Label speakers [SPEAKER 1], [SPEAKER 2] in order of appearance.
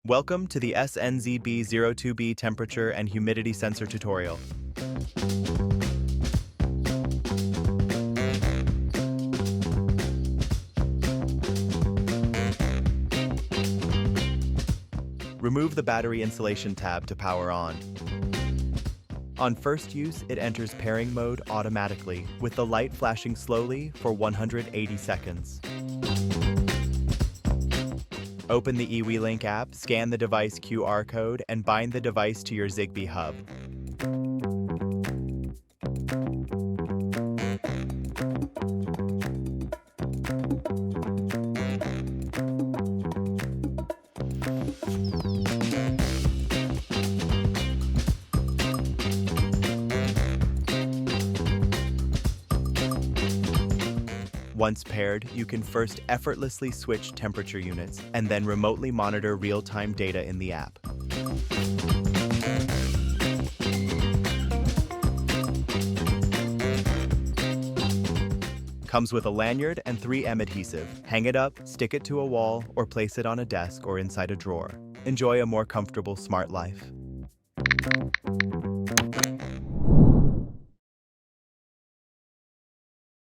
[SPEAKER 1] Welcome to the SNZB-02B temperature and humidity sensor tutorial. Remove the battery insulation tab to power on. On first use, it enters pairing mode automatically, with the light flashing slowly for 180 seconds. Open the eWeLink app, scan the device QR code, and bind the device to your Zigbee hub. Once paired, you can first effortlessly switch temperature units and then remotely monitor real-time data in the app. Comes with a lanyard and 3M adhesive. Hang it up, stick it to a wall, or place it on a desk or inside a drawer. Enjoy a more comfortable, smart life.